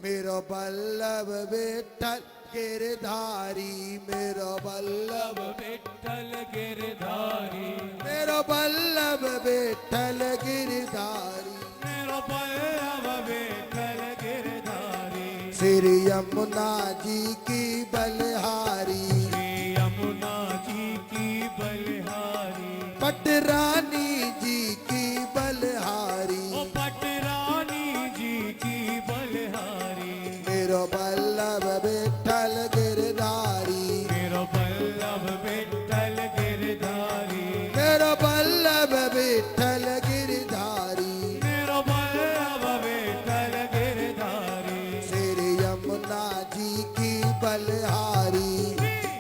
मेरो बल्लभ विठ्ठल गिरधारी, मेरो बल्लभ विठ्ठल गिरधारी, मेरो बल्लभ विठ्ठल गिरधारी, मेरो बल्लभ विठ्ठल गिरधारी। श्री यमुना जी की बलिहारी, श्री यमुना जी की बलिहारी, पटरानी जी की बलिहारी, ओ पटरानी जी की बलिहारी। मेरो बल्लभ विठ्ठल गिरधारी, मेरो बल्लभ विठ्ठल गिरधारी, मेरो बल्लभ विठ्ठल गिरधारी, मेरो बल्लभ विठ्ठल गिरधारी। श्री यमुना जी की बलिहारी,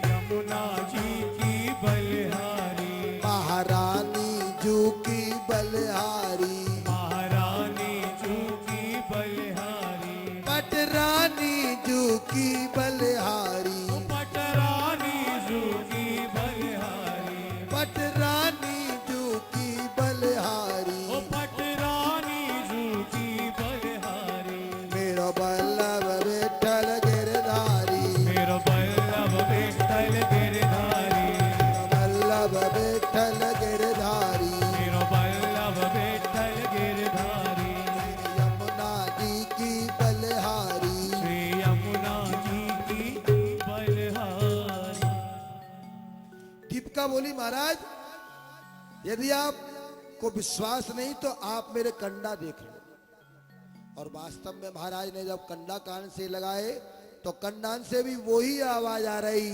यमुना जी की बलिहारी, महारानी जू की बलिहारी, महारानी जू की बलिहारी, पटरानी जू की बलिहारी, पटरानी जू की बलिहारी, पटरानी जू की बलिहारी, ओ पटरानी जू की बलिहारी। मेरो बल्लभ विठ्ठल गिरधारी, मेरो बल्लभ विठ्ठल गिरधारी, बल्लभ विठ्ठल गिरधारी, मेरो बल्लभ विठ्ठल गिरधारी। यमुना जी की बलिहारी। श्री यमुना जी की बलिहारी। दीपिका बोली, महाराज यदि आपको विश्वास नहीं तो आप मेरे कंडा देख लो। और वास्तव में महाराज ने जब कंडा कान से लगाए तो कंडान से भी वही आवाज आ रही,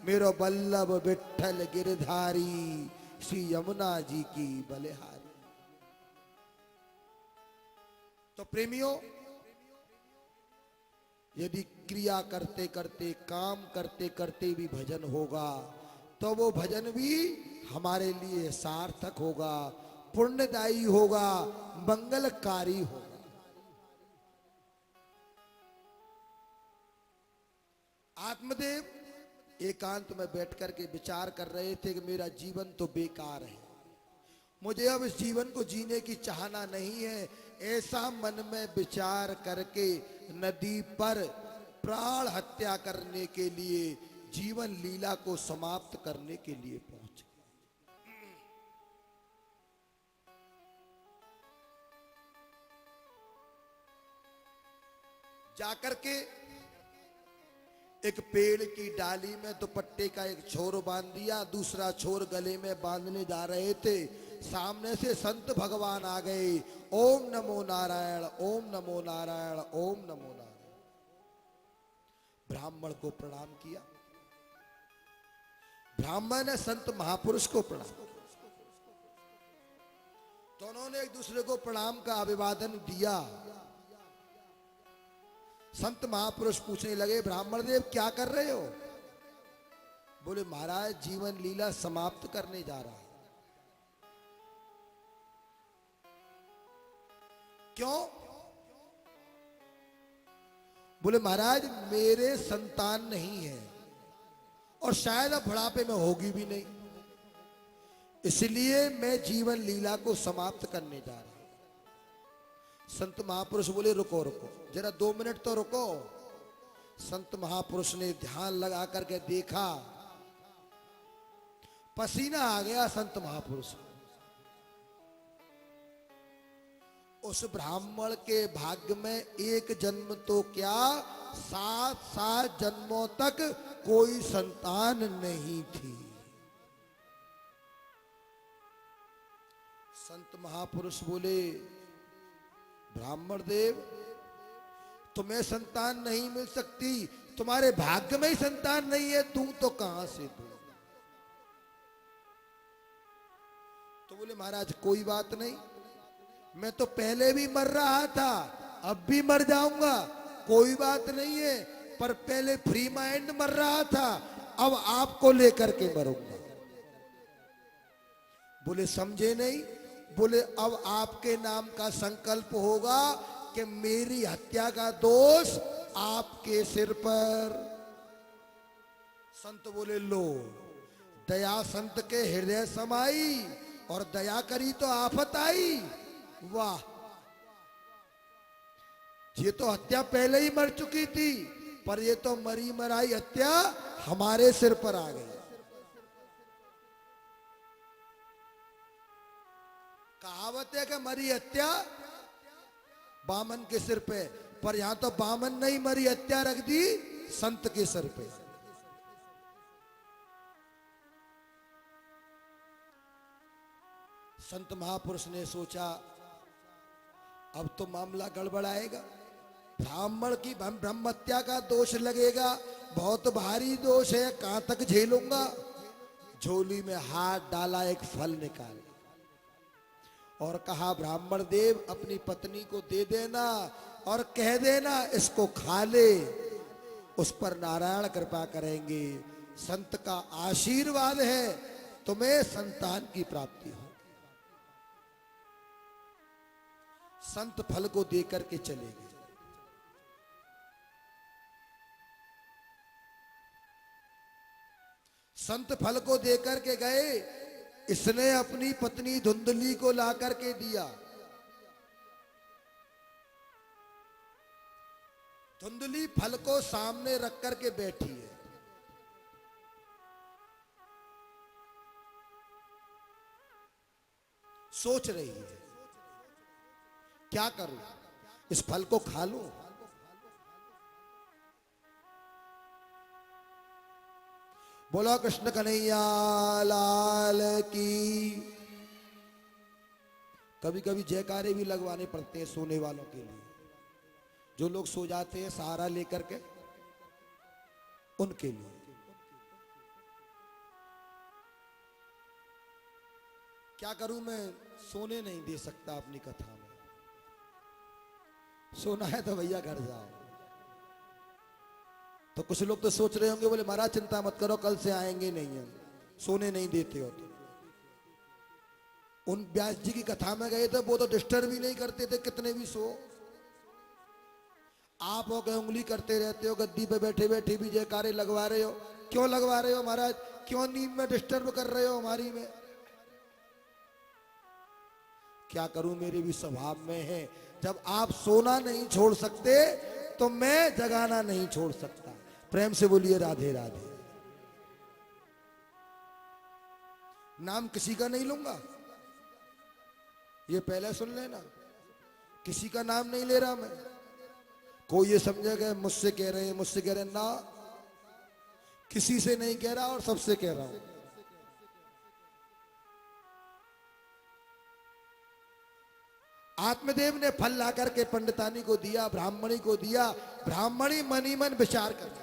मेरो बल्लभ विठ्ठल गिरधारी, श्री यमुना जी की बलिहारी। तो प्रेमियों, यदि क्रिया करते करते, काम करते करते भी भजन होगा तो वो भजन भी हमारे लिए सार्थक होगा, पुण्यदायी होगा, मंगलकारी होगा। आत्मदेव एकांत में बैठ करके विचार कर रहे थे कि मेरा जीवन तो बेकार है, मुझे अब इस जीवन को जीने की चाहना नहीं है। ऐसा मन में विचार करके नदी पर प्राण हत्या करने के लिए, जीवन लीला को समाप्त करने के लिए पहुंचे। जाकर के एक पेड़ की डाली में दुपट्टे का एक छोर बांध दिया, दूसरा छोर गले में बांधने जा रहे थे। सामने से संत भगवान आ गए। ओम नमो नारायण, ओम नमो नारायण, ओम नमो नारायण। ब्राह्मण को प्रणाम किया। ब्राह्मण ने संत महापुरुष को प्रणाम किया। दोनों ने एक दूसरे को प्रणाम का अभिवादन दिया। संत महापुरुष पूछने लगे, ब्राह्मण देव क्या कर रहे हो? बोले, महाराज जीवन लीला समाप्त करने जा रहा है। क्यों? बोले, महाराज मेरे संतान नहीं है और शायद अब बुढ़ापे में होगी भी नहीं, इसलिए मैं जीवन लीला को समाप्त करने जा रहा हूं। संत महापुरुष बोले, रुको रुको जरा 2 मिनट तो रुको। संत महापुरुष ने ध्यान लगा करके देखा, पसीना आ गया संत महापुरुष को। उस ब्राह्मण के भाग्य में एक जन्म तो क्या, 7 जन्मों तक कोई संतान नहीं थी। संत महापुरुष बोले, ब्राह्मण देव तुम्हें संतान नहीं मिल सकती, तुम्हारे भाग्य में ही संतान नहीं है, तू तो कहां से दूं? तो बोले, महाराज कोई बात नहीं, मैं तो पहले भी मर रहा था, अब भी मर जाऊंगा, कोई बात नहीं है, पर पहले फ्री माइंड मर रहा था, अब आपको लेकर के मरूंगा। बोले, समझे नहीं? बोले, अब आपके नाम का संकल्प होगा कि मेरी हत्या का दोष आपके सिर पर। संत बोले, लो दया संत के हृदय समाई और दया करी तो आफत आई। वाह! ये तो हत्या पहले ही मर चुकी थी, पर ये तो मरी मराई हत्या हमारे सिर पर आ गई। कहावत है कि मरी हत्या बामन के सिर पे, पर यहां तो बामन नहीं, मरी हत्या रख दी संत के सिर पे। संत महापुरुष ने सोचा अब तो मामला गड़बड़ाएगा, ब्राह्मण की ब्रह्म हत्या का दोष लगेगा, बहुत भारी दोष है, कहां तक झेलूंगा। झोली में हाथ डाला, एक फल निकाल और कहा ब्राह्मण देव अपनी पत्नी को दे देना और कह देना इसको खा ले, उस पर नारायण कृपा करेंगे। संत का आशीर्वाद है, तुम्हें संतान की प्राप्ति हो। संत फल को देकर के चले गए। संत फल को देकर के गए, इसने अपनी पत्नी धुंधली को ला करके दिया। धुंधली फल को सामने रख करके बैठी है। सोच रही है क्या करूं, इस फल को खा लूं, बोलो कृष्ण कन्हैया लाल की। कभी कभी जयकारे भी लगवाने पड़ते हैं सोने वालों के लिए, जो लोग सो जाते हैं सहारा लेकर के, उनके लिए। क्या करूं मैं, सोने नहीं दे सकता अपनी कथा में। सोना है तो भैया घर जाओ। तो कुछ लोग तो सोच रहे होंगे, बोले महाराज चिंता मत करो, कल से आएंगे नहीं हम, सोने नहीं देते हो तो। उन व्यास जी की कथा में गए थे, वो तो डिस्टर्ब भी नहीं करते थे, कितने भी सो। आप हो गए उंगली करते रहते हो, गद्दी पे बैठे बैठे भी जयकारे लगवा रहे हो। क्यों लगवा रहे हो महाराज, क्यों नींद में डिस्टर्ब कर रहे हो हमारी में। क्या करूं, मेरे भी स्वभाव में है, जब आप सोना नहीं छोड़ सकते तो मैं जगाना नहीं छोड़ सकता। प्रेम से बोलिए राधे राधे। नाम किसी का नहीं लूंगा, ये पहले सुन लेना, किसी का नाम नहीं ले रहा मैं। कोई ये समझेगा मुझसे कह रहे हैं, मुझसे कह रहे हैं, ना, किसी से नहीं कह रहा और सबसे कह रहा हूं। आत्मदेव ने फल ला करके पंडितानी को दिया, ब्राह्मणी को दिया। ब्राह्मणी मनी मन विचार कर,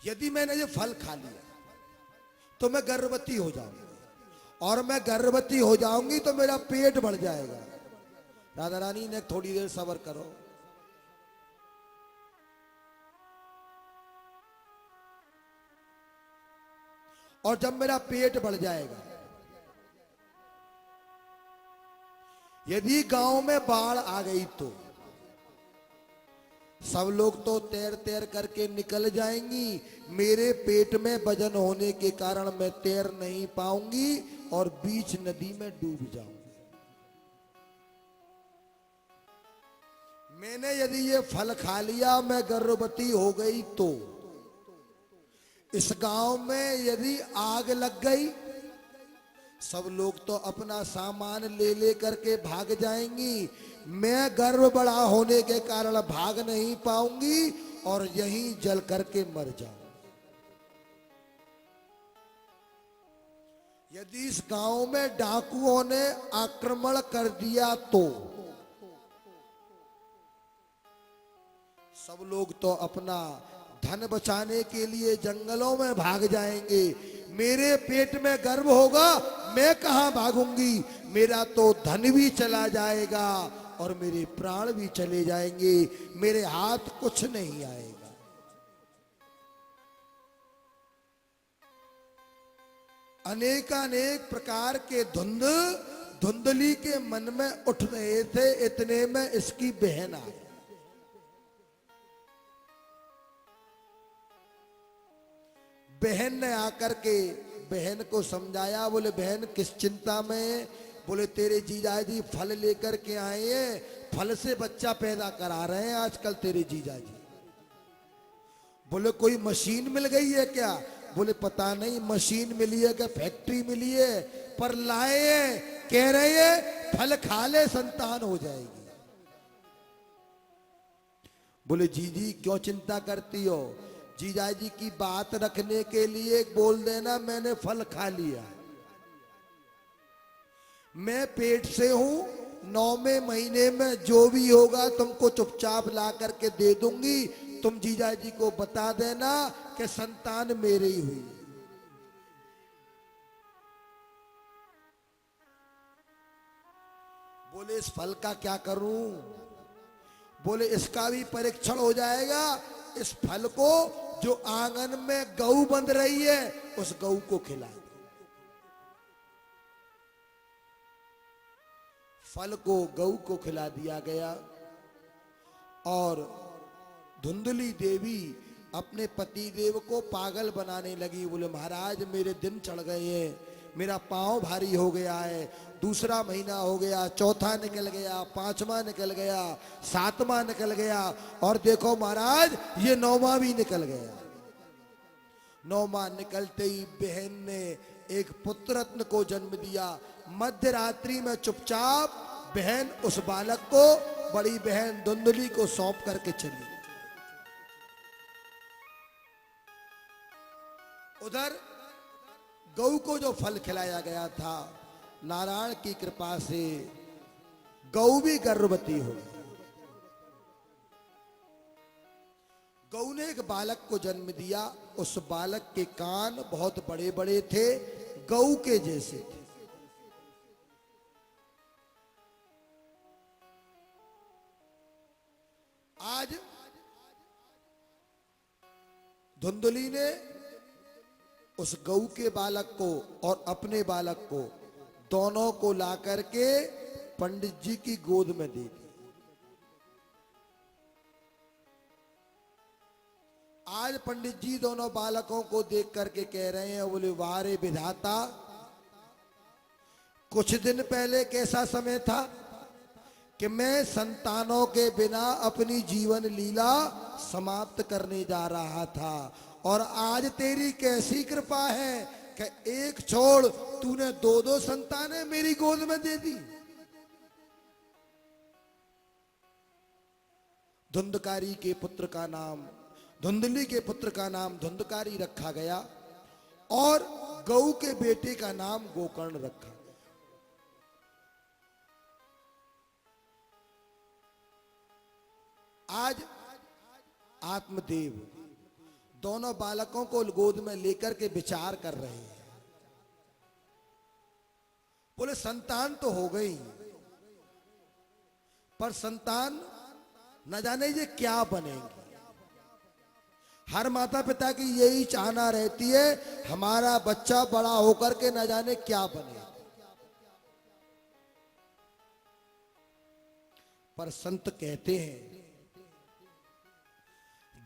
यदि मैंने ये फल खा लिया तो मैं गर्भवती हो जाऊंगी, और मैं गर्भवती हो जाऊंगी तो मेरा पेट बढ़ जाएगा। राधा रानी ने थोड़ी देर सब्र करो। और जब मेरा पेट बढ़ जाएगा, यदि गांव में बाढ़ आ गई तो सब लोग तो तैर तैर करके निकल जाएंगी, मेरे पेट में वजन होने के कारण मैं तैर नहीं पाऊंगी और बीच नदी में डूब जाऊंगी। मैंने यदि ये फल खा लिया, मैं गर्भवती हो गई तो इस गांव में यदि आग लग गई, सब लोग तो अपना सामान ले ले करके भाग जाएंगी, मैं गर्भ बड़ा होने के कारण भाग नहीं पाऊंगी और यहीं जल करके मर जाऊं। यदि इस गांव में डाकुओं ने आक्रमण कर दिया तो सब लोग तो अपना धन बचाने के लिए जंगलों में भाग जाएंगे, मेरे पेट में गर्भ होगा, मैं कहां भागूंगी, मेरा तो धन भी चला जाएगा और मेरे प्राण भी चले जाएंगे, मेरे हाथ कुछ नहीं आएगा। अनेकानेक प्रकार के धुंधली के मन में उठ रहे थे, इतने में इसकी बहन आ गई। बहन ने आकर के बहन को समझाया, बोले बहन किस चिंता में है? बोले तेरे जीजाजी फल लेकर के आए हैं, फल से बच्चा पैदा करा रहे हैं आजकल तेरे जीजाजी। बोले कोई मशीन मिल गई है क्या? बोले पता नहीं मशीन मिली है क्या फैक्ट्री मिली है, पर लाए हैं, कह रहे हैं फल खा ले संतान हो जाएगी। बोले जीजी क्यों चिंता करती हो? जीजाजी की बात रखने के लिए बोल देना मैंने फल खा लिया। मैं पेट से हूं, 9वें महीने में जो भी होगा तुमको चुपचाप ला करके दे दूंगी, तुम जीजाजी को बता देना कि संतान मेरे ही हुई। बोले इस फल का क्या करूं? बोले इसका भी परीक्षण हो जाएगा। इस फल को जो आंगन में गऊ बंध रही है उस गऊ को खिला दो। फल को गऊ को खिला दिया गया और धुंधली देवी अपने पति देव को पागल बनाने लगी। बोले महाराज मेरे दिन चढ़ गए हैं, मेरा पांव भारी हो गया है, दूसरा महीना हो गया, चौथा निकल गया, 5वां निकल गया, 7वां निकल गया और देखो महाराज ये 9वां भी निकल गया। 9वां निकलते ही बहन ने एक पुत्र रत्न को जन्म दिया। मध्य रात्रि में चुपचाप बहन उस बालक को बड़ी बहन धुंधली को सौंप करके चली। उधर गऊ को जो फल खिलाया गया था, नारायण की कृपा से गऊ भी गर्भवती हो गई। गऊ ने एक बालक को जन्म दिया। उस बालक के कान बहुत बड़े बड़े थे, गऊ के जैसे थे। आज धुंधली ने उस गऊ के बालक को और अपने बालक को दोनों को ला करके पंडित जी की गोद में दे दी। आज पंडित जी दोनों बालकों को देख करके कह रहे हैं, बोले वाह रे विधाता, कुछ दिन पहले कैसा समय था कि मैं संतानों के बिना अपनी जीवन लीला समाप्त करने जा रहा था, और आज तेरी कैसी कृपा है कि एक छोड़ तूने 2-2 संतानें मेरी गोद में दे दी। धुंधकारी के पुत्र का नाम, धुंधली के पुत्र का नाम धुंधकारी रखा गया और गऊ के बेटे का नाम गोकर्ण रखा। आज आत्मदेव दोनों बालकों को गोद में लेकर के विचार कर रहे हैं। बोले संतान तो हो गई, पर संतान न जाने ये क्या बनेंगे। हर माता पिता की यही चाहना रहती है हमारा बच्चा बड़ा होकर के न जाने क्या बने, पर संत कहते हैं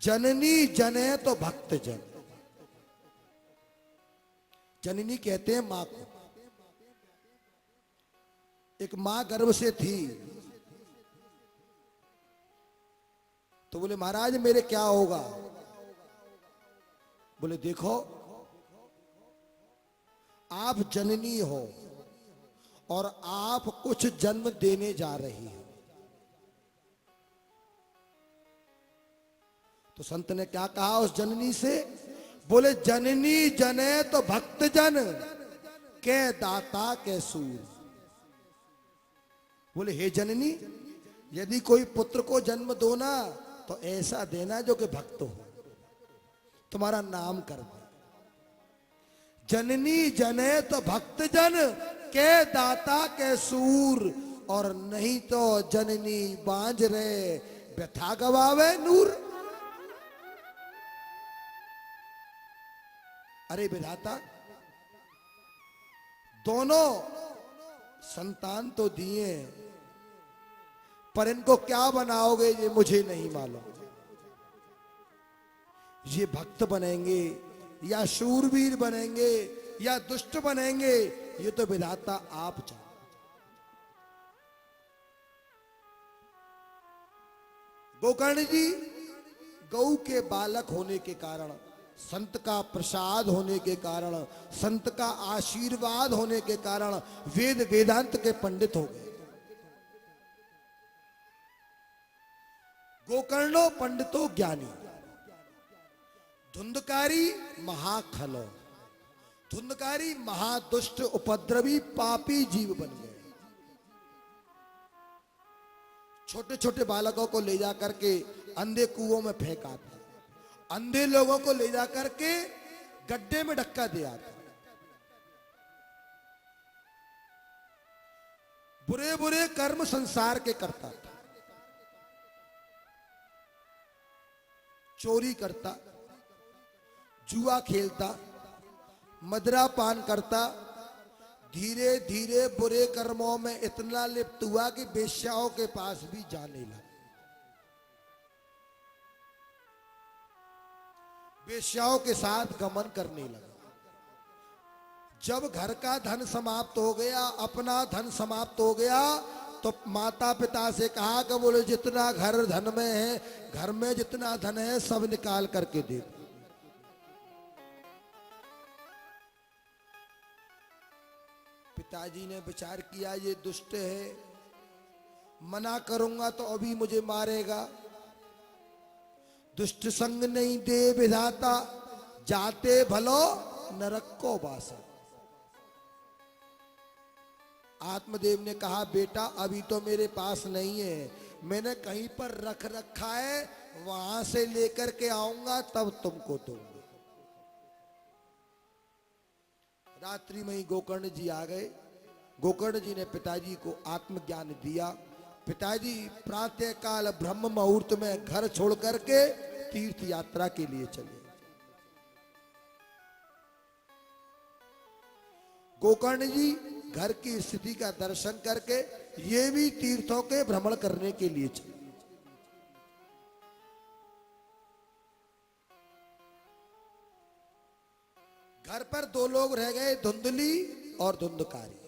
जननी जने तो भक्त जन। जननी कहते हैं मां को। एक मां गर्भ से थी तो बोले महाराज मेरे क्या होगा? बोले देखो आप जननी हो और आप कुछ जन्म देने जा रही हो। तो संत ने क्या कहा उस जननी से? बोले जननी जने तो भक्त जन के दाता के सूर। बोले हे जननी, यदि कोई पुत्र को जन्म दो ना तो ऐसा देना जो कि भक्त हो, तुम्हारा नाम कर दे। जननी जने तो भक्त जन के दाता के सूर, और नहीं तो जननी बांझ रहे व्यथा गवावे नूर। अरे विधाता, दोनों संतान तो दिए, पर इनको क्या बनाओगे ये मुझे नहीं मालूम। ये भक्त बनेंगे या शूरवीर बनेंगे या दुष्ट बनेंगे, ये तो विधाता आप जाने। गोकर्ण जी गौ के बालक होने के कारण, संत का प्रसाद होने के कारण, संत का आशीर्वाद होने के कारण वेद वेदांत के पंडित हो गए। गोकर्णो पंडितो ज्ञानी, धुंधकारी महाखलो, धुंधकारी महादुष्ट उपद्रवी पापी जीव बन गए। छोटे छोटे बालकों को ले जा करके अंधे कुओं में फेंक आता, अंधे लोगों को ले जा करके गड्ढे में धक्का दे आता, बुरे बुरे कर्म संसार के करता था। चोरी करता, जुआ खेलता, मदिरा पान करता, धीरे धीरे बुरे कर्मों में इतना लिप्त हुआ कि वेश्याओं के पास भी जाने लगा। वेश्याओं के साथ गमन करने लगा। जब घर का धन समाप्त हो गया, अपना धन समाप्त हो गया, तो माता पिता से कहा कि बोले जितना घर धन में है, घर में जितना धन है सब निकाल करके दे दो। पिताजी ने विचार किया ये दुष्ट है, मना करूंगा तो अभी मुझे मारेगा। दुष्ट संग नहीं दे विधाता, जाते भलो नरक को वासा। आत्मदेव ने कहा बेटा अभी तो मेरे पास नहीं है, मैंने कहीं पर रख रखा है, वहां से लेकर के आऊंगा तब तुमको दूंगा। रात्रि में ही गोकर्ण जी आ गए। गोकर्ण जी ने पिताजी को आत्मज्ञान दिया। पिताजी प्रातः काल ब्रह्म मुहूर्त में घर छोड़ करके तीर्थ यात्रा के लिए चले। गोकर्ण जी घर की स्थिति का दर्शन करके ये भी तीर्थों के भ्रमण करने के लिए चले। घर पर दो लोग रह गए, धुंधली और धुंधकारी।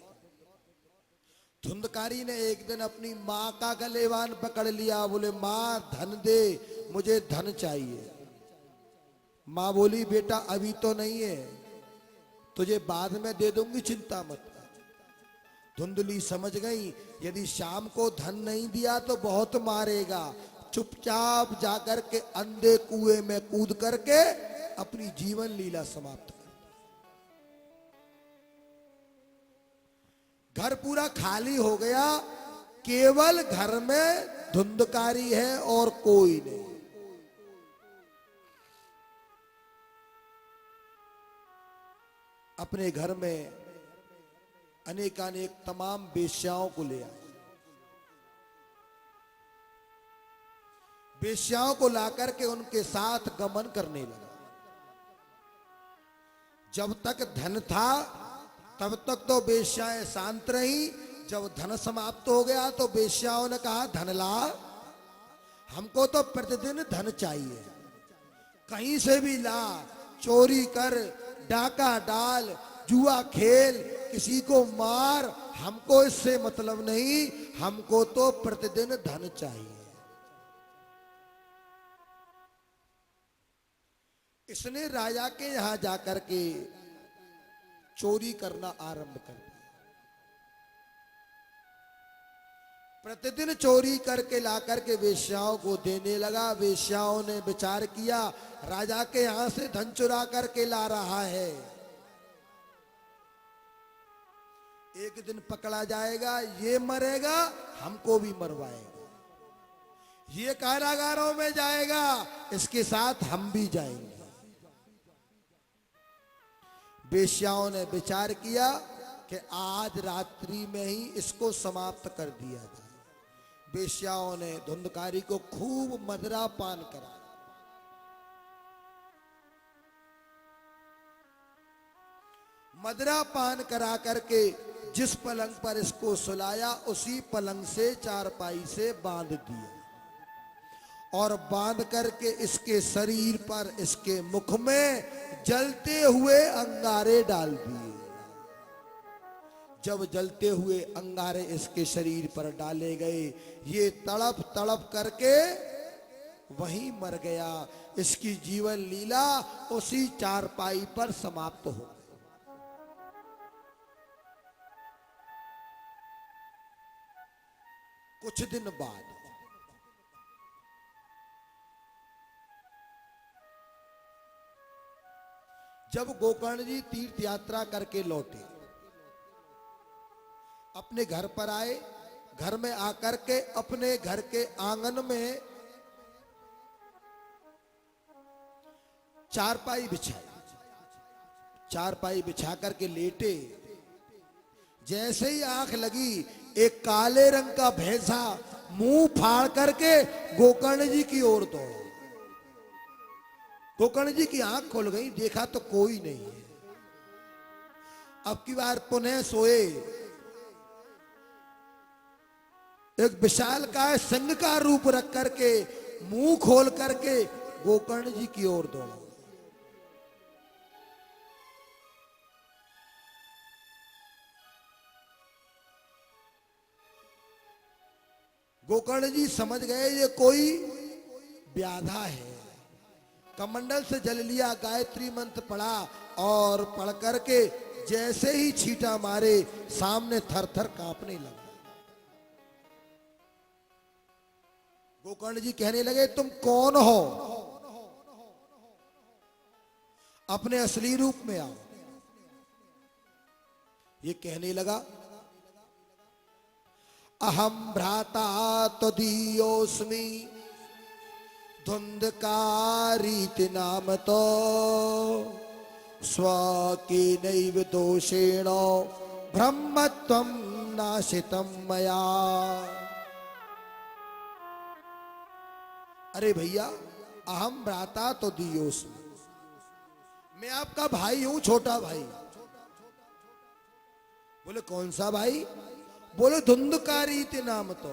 धुंधकारी ने एक दिन अपनी माँ का गलेवान पकड़ लिया, बोले माँ धन दे, मुझे धन चाहिए। माँ बोली बेटा अभी तो नहीं है, तुझे बाद में दे दूंगी, चिंता मत कर। धुंधली समझ गई यदि शाम को धन नहीं दिया तो बहुत मारेगा, चुपचाप जाकर के अंधे कुएं में कूद करके अपनी जीवन लीला समाप्त कर। घर पूरा खाली हो गया, केवल घर में धुंधकारी है और कोई नहीं। अपने घर में अनेकानेक तमाम वेश्याओं को ले आए। वेश्याओं को लाकर के उनके साथ गमन करने लगा। जब तक धन था तब तक तो वेश्याएं शांत रही। जब धन समाप्त हो गया तो वेश्याओं ने कहा धन ला, हमको तो प्रतिदिन धन चाहिए, कहीं से भी ला, चोरी कर, डाका डाल, जुआ खेल, किसी को मार, हमको इससे मतलब नहीं, हमको तो प्रतिदिन धन चाहिए। इसने राजा के यहां जाकर के चोरी करना आरंभ कर दिया। प्रतिदिन चोरी करके लाकर के वेश्याओं को देने लगा। वेश्याओं ने विचार किया राजा के यहां से धन चुरा करके ला रहा है, एक दिन पकड़ा जाएगा, ये मरेगा, हमको भी मरवाएगा, ये कारागारों में जाएगा, इसके साथ हम भी जाएंगे। वेश्याओं ने विचार किया कि आज रात्रि में ही इसको समाप्त कर दिया जाए। वेश्याओं ने धुंधकारी को खूब मदिरा पान करा। मदिरा पान करा करके जिस पलंग पर इसको सुलाया उसी पलंग से चारपाई से बांध दिया और बांध करके इसके शरीर पर, इसके मुख में जलते हुए अंगारे डाल दिए। जब जलते हुए अंगारे इसके शरीर पर डाले गए, ये तड़प तड़प करके वहीं मर गया। इसकी जीवन लीला उसी चारपाई पर समाप्त हो। कुछ दिन बाद जब गोकर्ण जी तीर्थ यात्रा करके लौटे, अपने घर पर आए, घर में आकर के अपने घर के आंगन में चारपाई बिछाई, चारपाई बिछा करके लेटे। जैसे ही आंख लगी, एक काले रंग का भैंसा मुंह फाड़ करके गोकर्ण जी की ओर दौड़ा। गोकर्ण जी की आंख खुल गई, देखा तो कोई नहीं है। अब की बार पुनः सोए, एक विशालकाय सिंह का रूप रख करके मुंह खोल करके गोकर्ण जी की ओर दौड़ा। गोकर्ण जी समझ गए ये कोई व्याधा है। कमंडल से जल लिया, गायत्री मंत्र पढ़ा और पढ़ करके जैसे ही छींटा मारे, सामने थर थर कांपने लगा। गोकर्ण जी कहने लगे, तुम कौन हो? अपने असली रूप में आओ। ये कहने लगा, अहम भ्राता त्वदीयोऽस्मि धुंधकारीति नाम तो स्वकीनैव दोषेण ब्रह्मत्वं नाशितं मया। अरे भैया, अहम भ्राता त्वदीयोऽस्मि, मैं आपका भाई हूं, छोटा भाई। बोले कौन सा भाई? बोले धुंधकारी ते नाम तो।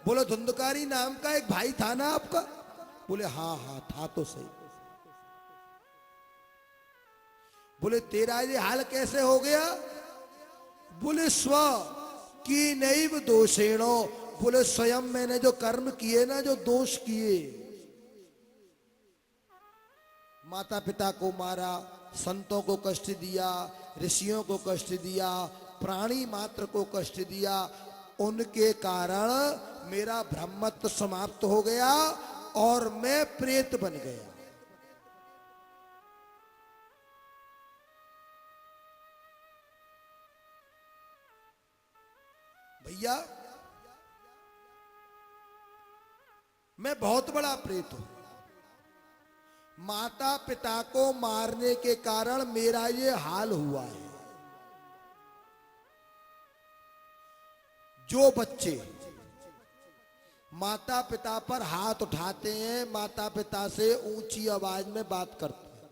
बोले धुंधकारी नाम का एक भाई था ना आपका? बोले हाँ हाँ था तो सही। बोले तेरा ये हाल कैसे हो गया? बोले स्व की नैव दोषेणो, बोले स्वयं मैंने जो कर्म किए ना, जो दोष किए, माता पिता को मारा, संतों को कष्ट दिया, ऋषियों को कष्ट दिया, प्राणी मात्र को कष्ट दिया, उनके कारण मेरा ब्रह्मत्व समाप्त हो गया और मैं प्रेत बन गया। भैया, मैं बहुत बड़ा प्रेत हूं। माता पिता को मारने के कारण मेरा ये हाल हुआ है। जो बच्चे माता पिता पर हाथ उठाते हैं, माता पिता से ऊंची आवाज में बात करते हैं,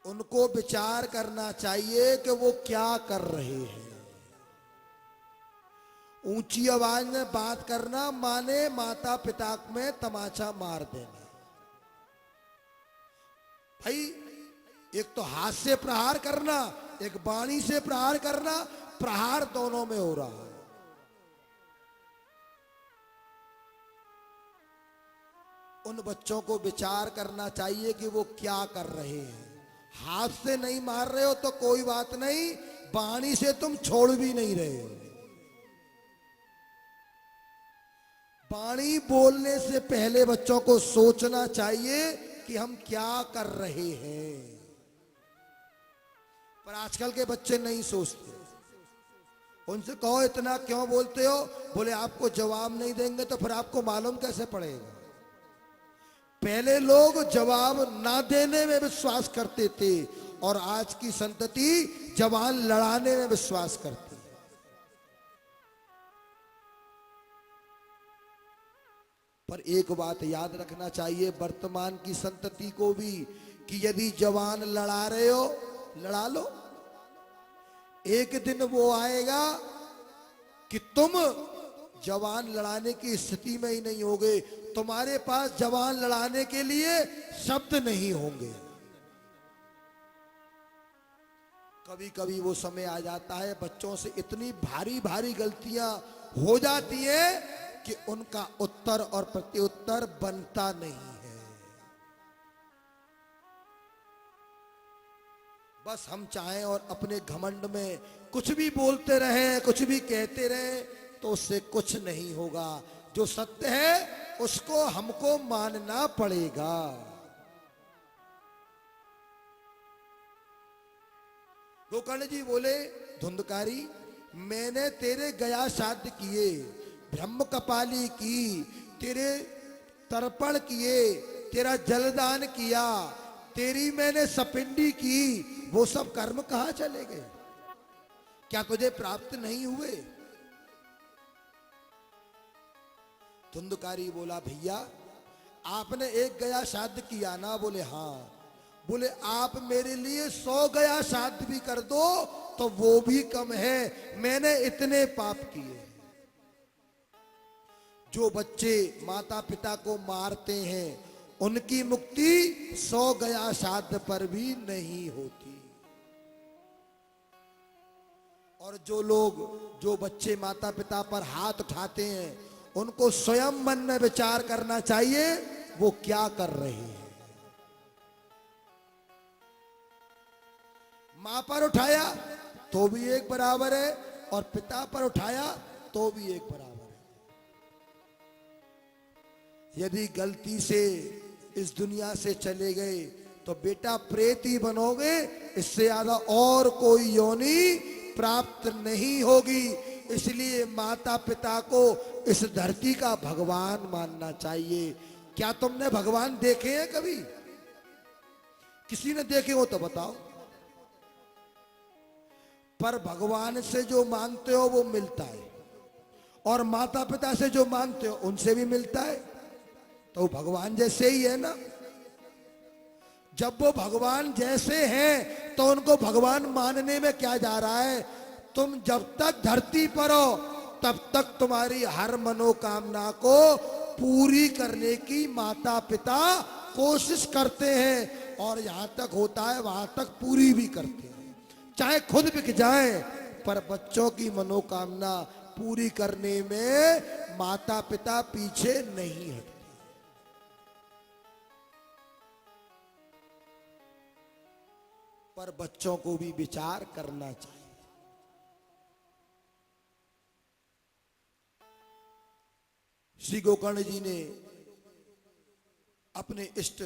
उनको विचार करना चाहिए कि वो क्या कर रहे हैं। ऊंची आवाज में बात करना माने माता पिता में तमाचा मार देना। भाई, एक तो हाथ से प्रहार करना, एक वाणी से प्रहार करना, प्रहार दोनों में हो रहा है। उन बच्चों को विचार करना चाहिए कि वो क्या कर रहे हैं। हाथ से नहीं मार रहे हो तो कोई बात नहीं, वाणी से तुम छोड़ भी नहीं रहे हो। वाणी बोलने से पहले बच्चों को सोचना चाहिए कि हम क्या कर रहे हैं। पर आजकल के बच्चे नहीं सोचते। उनसे कहो इतना क्यों बोलते हो? बोले आपको जवाब नहीं देंगे तो फिर आपको मालूम कैसे पड़ेगा। पहले लोग जवाब ना देने में विश्वास करते थे और आज की संतति जवान लड़ाने में विश्वास करती है। पर एक बात याद रखना चाहिए वर्तमान की संतति को भी, कि यदि जवान लड़ा रहे हो, लड़ा लो। एक दिन वो आएगा कि तुम जवान लड़ाने की स्थिति में ही नहीं होगे, तुम्हारे पास जवान लड़ाने के लिए शब्द नहीं होंगे। कभी कभी वो समय आ जाता है बच्चों से इतनी भारी भारी गलतियां हो जाती है कि उनका उत्तर और प्रत्युत्तर बनता नहीं है। बस हम चाहें और अपने घमंड में कुछ भी बोलते रहें, कुछ भी कहते रहें, तो उससे कुछ नहीं होगा। जो सत्य है उसको हमको मानना पड़ेगा। गोकर्ण जी बोले, धुंधकारी, मैंने तेरे गया श्राद्ध किए, ब्रह्म कपाली की, तेरे तर्पण किए, तेरा जलदान किया, तेरी मैंने सपिंडी की, वो सब कर्म कहां चले गए? क्या तुझे प्राप्त नहीं हुए? धुंधकारी बोला, भैया आपने एक गया श्राद्ध किया ना? बोले हाँ। बोले आप मेरे लिए 100 गया श्राद्ध भी कर दो तो वो भी कम है, मैंने इतने पाप किए। जो बच्चे माता पिता को मारते हैं उनकी मुक्ति 100 गया श्राद्ध पर भी नहीं होती। और जो बच्चे माता पिता पर हाथ उठाते हैं उनको स्वयं मन में विचार करना चाहिए वो क्या कर रहे हैं। मां पर उठाया तो भी एक बराबर है और पिता पर उठाया तो भी एक बराबर है। यदि गलती से इस दुनिया से चले गए तो बेटा प्रेत ही बनोगे, इससे ज्यादा और कोई योनि प्राप्त नहीं होगी। इसलिए माता पिता को इस धरती का भगवान मानना चाहिए। क्या तुमने भगवान देखे हैं कभी? किसी ने देखे हो तो बताओ। पर भगवान से जो मांगते हो वो मिलता है और माता पिता से जो मांगते हो उनसे भी मिलता है, तो भगवान जैसे ही है ना। जब वो भगवान जैसे हैं तो उनको भगवान मानने में क्या जा रहा है? तुम जब तक धरती पर हो तब तक तुम्हारी हर मनोकामना को पूरी करने की माता पिता कोशिश करते हैं और यहां तक होता है वहां तक पूरी भी करते हैं, चाहे खुद बिक जाए, पर बच्चों की मनोकामना पूरी करने में माता पिता पीछे नहीं हटते। पर बच्चों को भी विचार करना चाहिए। श्री गोकर्ण जी ने अपने इष्ट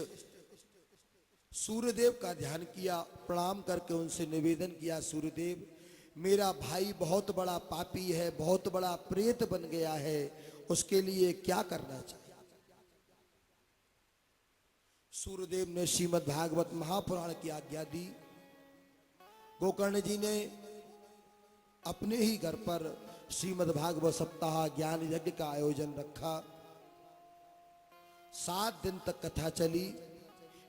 सूर्यदेव का ध्यान किया, प्रणाम करके उनसे निवेदन किया, सूर्यदेव मेरा भाई बहुत बड़ा पापी है, बहुत बड़ा प्रेत बन गया है, उसके लिए क्या करना चाहिए? सूर्यदेव ने श्रीमद् भागवत महापुराण की आज्ञा दी। गोकर्ण जी ने अपने ही घर पर श्रीमद् भागवत सप्ताह ज्ञान यज्ञ का आयोजन रखा। 7 दिन तक कथा चली।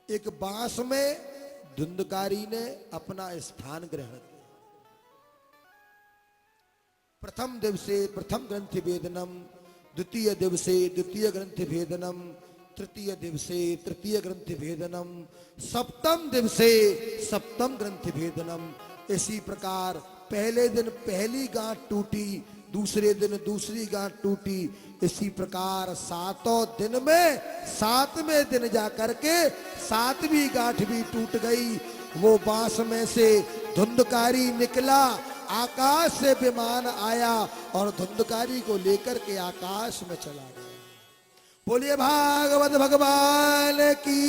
एक बांस में धुंधकारी ने अपना स्थान ग्रहण किया। प्रथम दिवसे प्रथम ग्रंथि भेदनम, द्वितीय दिवसे द्वितीय ग्रंथि भेदनम, तृतीय दिवसे तृतीय ग्रंथि भेदनम, सप्तम दिवसे सप्तम ग्रंथि भेदनम। इसी प्रकार पहले दिन पहली गांठ टूटी, दूसरे दिन दूसरी गांठ टूटी। इसी प्रकार 7 दिन में 7वें दिन जाकर के 7वीं गांठ भी टूट गई। वो बांस में से धुंधकारी निकला, आकाश से विमान आया और धुंधकारी को लेकर के आकाश में चला गया। बोलिए भागवत भगवान की।